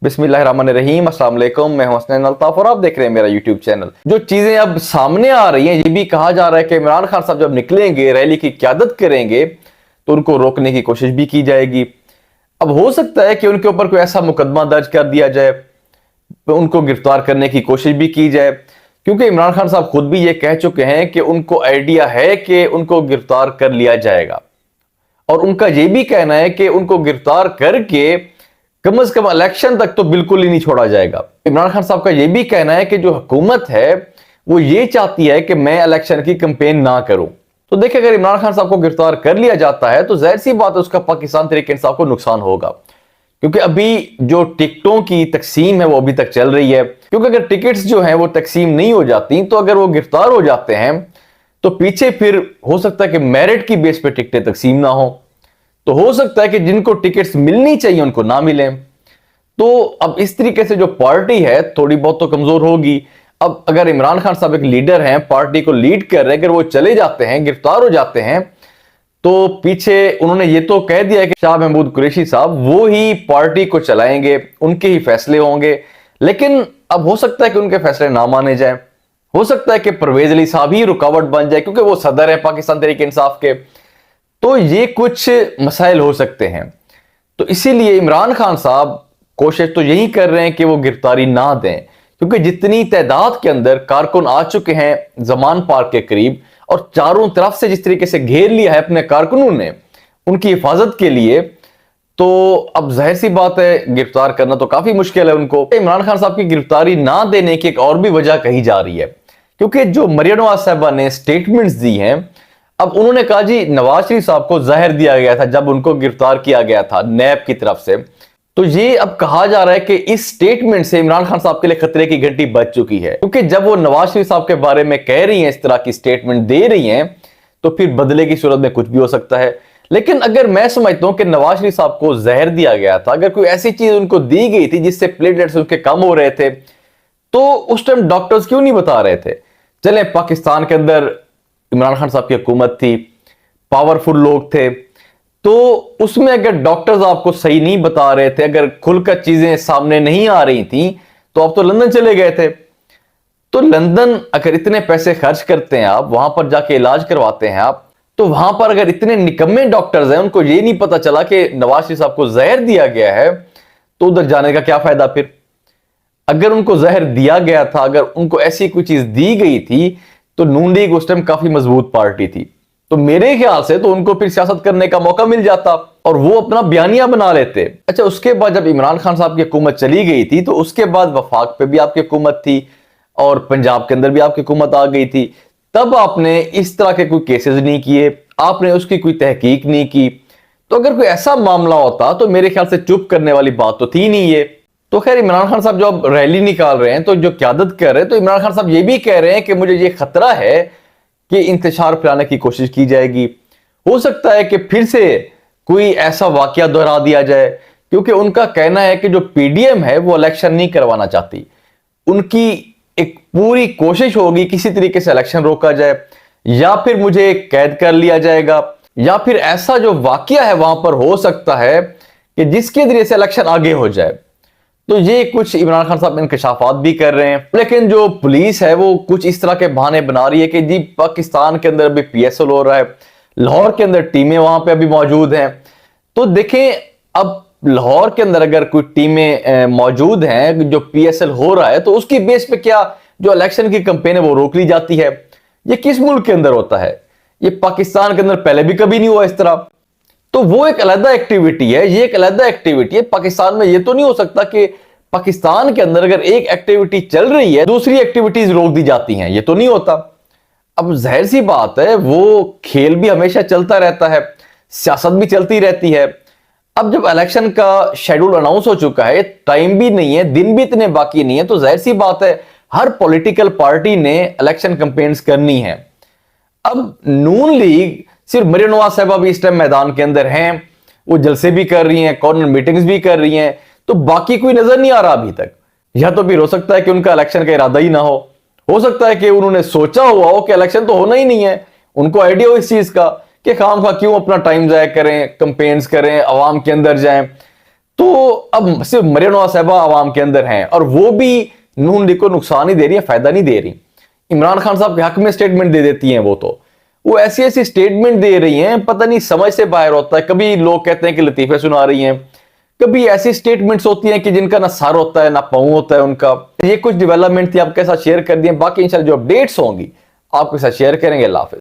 बिस्मिल्लाहिर्रहमानिर्रहीम, अस्सलाम वालेकुम। मैं हूं हसनैन अल्ताफ और आप देख रहे हैं मेरा यूट्यूब चैनल। जो चीजें अब सामने आ रही हैं, ये भी कहा जा रहा है कि इमरान खान साहब जब निकलेंगे, रैली की क़यादत करेंगे, तो उनको रोकने की कोशिश भी की जाएगी। अब हो सकता है कि उनके ऊपर कोई ऐसा मुकदमा दर्ज कर दिया जाए, उनको गिरफ्तार करने की कोशिश भी की जाए, क्योंकि इमरान खान साहब खुद भी ये कह चुके हैं कि उनको आइडिया है कि उनको गिरफ्तार कर लिया जाएगा। और उनका यह भी कहना है कि उनको गिरफ्तार करके कम से कम इलेक्शन तक तो बिल्कुल ही नहीं छोड़ा जाएगा। इमरान खान साहब का यह भी कहना है कि जो हुकूमत है वो ये चाहती है कि मैं इलेक्शन की कैंपेन ना करूं। तो देखिए, अगर इमरान खान साहब को गिरफ्तार कर लिया जाता है तो जाहिर सी बात है उसका पाकिस्तान तहरीक इंसाफ को नुकसान होगा, क्योंकि अभी जो टिकटों की तकसीम है वो अभी तक चल रही है। क्योंकि अगर टिकट्स जो हैं वो तकसीम नहीं हो जाती, तो अगर वो गिरफ्तार हो जाते हैं तो पीछे फिर हो सकता है कि मेरिट की बेस पे टिकटें तकसीम ना हो, तो हो सकता है कि जिनको टिकट्स मिलनी चाहिए उनको ना मिले। तो अब इस तरीके से जो पार्टी है थोड़ी बहुत तो कमजोर होगी। अब अगर इमरान खान साहब एक लीडर हैं, पार्टी को लीड कर रहे हैं, अगर वो चले जाते हैं, गिरफ्तार हो जाते हैं, तो पीछे उन्होंने ये तो कह दिया है कि शाह महमूद कुरैशी साहब वो ही पार्टी को चलाएंगे, उनके ही फैसले होंगे। लेकिन अब हो सकता है कि उनके फैसले ना माने जाए, हो सकता है कि परवेज अली साहब ही रुकावट बन जाए, क्योंकि वो सदर है पाकिस्तान तहरीक इंसाफ के। तो ये कुछ मसाइल हो सकते हैं। तो इसीलिए इमरान खान साहब कोशिश तो यही कर रहे हैं कि वो गिरफ्तारी ना दें, क्योंकि जितनी तादाद के अंदर कारकुन आ चुके हैं जमान पार्क के करीब, और चारों तरफ से जिस तरीके से घेर लिया है अपने कारकुनों ने उनकी हिफाजत के लिए, तो अब जाहिर सी बात है गिरफ्तार करना तो काफी मुश्किल है उनको। इमरान खान साहब की गिरफ्तारी ना देने की एक और भी वजह कही जा रही है, क्योंकि जो मरियम नवाज साहबा ने स्टेटमेंट्स दी हैं, अब उन्होंने कहा जी नवाज शरीफ साहब को जहर दिया गया था जब उनको गिरफ्तार किया गया था नैब की तरफ से। तो ये अब कहा जा रहा है कि इस स्टेटमेंट से इमरान खान साहब के लिए खतरे की घंटी बज चुकी है, क्योंकि जब वो नवाज शरीफ साहब के बारे में कह रही हैं, इस तरह की स्टेटमेंट दे रही हैं, तो फिर बदले की सूरत में कुछ भी हो सकता है। लेकिन अगर मैं समझता हूं कि नवाज शरीफ साहब को जहर दिया गया था, अगर कोई ऐसी चीज उनको दी गई थी जिससे प्लेटलेट्स उनके कम हो रहे थे, तो उस टाइम डॉक्टर्स क्यों नहीं बता रहे थे? चले पाकिस्तान के अंदर इमरान खान साहब की हुकूमत थी, पावरफुल लोग थे, तो उसमें अगर डॉक्टर्स आपको सही नहीं बता रहे थे, अगर खुलकर चीजें सामने नहीं आ रही थी, तो आप तो लंदन चले गए थे। तो लंदन अगर इतने पैसे खर्च करते हैं आप, वहां पर जाके इलाज करवाते हैं आप, तो वहां पर अगर इतने निकम्मे डॉक्टर्स हैं, उनको ये नहीं पता चला कि नवाज शरीफ साहब को जहर दिया गया है, तो उधर जाने का क्या फायदा फिर? अगर उनको जहर दिया गया था, अगर उनको ऐसी कोई चीज दी गई थी, तो नून लीग उस टाइम काफी मजबूत पार्टी थी, तो मेरे ख्याल से तो उनको फिर सियासत करने का मौका मिल जाता और वो अपना बयानिया बना लेते। अच्छा, उसके बाद जब इमरान खान साहब की हुकूमत चली गई थी, तो उसके बाद वफाक पे भी आपकी हुकूमत थी और पंजाब के अंदर भी आपकी हुकूमत आ गई थी। तब आपने इस तरह के कोई केसेस नहीं किए, आपने उसकी कोई तहकीक नहीं की। तो अगर कोई ऐसा मामला होता तो मेरे ख्याल से चुप करने वाली बात तो थी नहीं ये। तो खैर, इमरान खान साहब जो अब रैली निकाल रहे हैं, तो जो क़यादत कर रहे हैं, तो इमरान खान साहब ये भी कह रहे हैं कि मुझे ये खतरा है कि इंतशार फैलाने की कोशिश की जाएगी। हो सकता है कि फिर से कोई ऐसा वाकया दोहरा दिया जाए, क्योंकि उनका कहना है कि जो पीडीएम है वो इलेक्शन नहीं करवाना चाहती। उनकी एक पूरी कोशिश होगी किसी तरीके से इलेक्शन रोका जाए, या फिर मुझे कैद कर लिया जाएगा, या फिर ऐसा जो वाकया है वहां पर हो सकता है कि जिसके जरिए से इलेक्शन आगे हो जाए। तो ये कुछ इमरान खान साहब इंकशाफात भी कर रहे हैं। लेकिन जो पुलिस है वो कुछ इस तरह के बहाने बना रही है कि जी पाकिस्तान के अंदर अभी पीएसएल हो रहा है, लाहौर के अंदर टीमें वहां पे अभी मौजूद हैं। तो देखें, अब लाहौर के अंदर अगर कोई टीमें मौजूद हैं, जो पीएसएल हो रहा है, तो उसकी बेस पे क्या जो इलेक्शन की कैंपेन है वो रोक ली जाती है? ये किस मुल्क के अंदर होता है? ये पाकिस्तान के अंदर पहले भी कभी नहीं हुआ इस तरह। तो वो एक अलग एक्टिविटी है, ये एक अलग एक्टिविटी है। पाकिस्तान में ये तो नहीं हो सकता कि पाकिस्तान के अंदर अगर एक एक्टिविटी चल रही है दूसरी एक्टिविटीज रोक दी जाती हैं, ये तो नहीं होता। अब जाहिर सी बात है वो खेल भी हमेशा चलता रहता है, सियासत भी चलती रहती है। अब जब इलेक्शन का शेड्यूल अनाउंस हो चुका है, टाइम भी नहीं है, दिन भी इतने बाकी नहीं है, तो जाहिर सी बात है हर पॉलिटिकल पार्टी ने इलेक्शन कैंपेन्स करनी है। अब नून लीग सिर्फ मरियम नवाज साहबा भी इस टाइम मैदान के अंदर हैं, वो जलसे भी कर रही हैं, कॉर्नर मीटिंग्स भी कर रही हैं, तो बाकी कोई नजर नहीं आ रहा अभी तक। या तो फिर हो सकता है कि उनका इलेक्शन का इरादा ही ना हो सकता है कि उन्होंने सोचा हुआ हो कि इलेक्शन तो होना ही नहीं है, उनको आइडिया हो इस चीज का कि खाम खा क्यों अपना टाइम जाया करें, कैंपेन्स करें, आवाम के अंदर जाएं। तो अब सिर्फ मरियम नवाज साहिबा आवाम के अंदर हैं और वो भी नून लीग को नुकसान ही दे रही है, फायदा नहीं दे रही। इमरान खान साहब के हक में स्टेटमेंट दे देती हैं वो वो ऐसी ऐसी स्टेटमेंट दे रही हैं, पता नहीं समझ से बाहर होता है। कभी लोग कहते हैं कि लतीफे सुना रही हैं, कभी ऐसी स्टेटमेंट्स होती हैं कि जिनका ना सर होता है ना पाँव होता है उनका। ये कुछ डेवलपमेंट थी आपके साथ शेयर कर दिए, बाकी इंशाल्लाह जो अपडेट्स होंगी आपके साथ शेयर करेंगे। अल्लाह हाफिज़।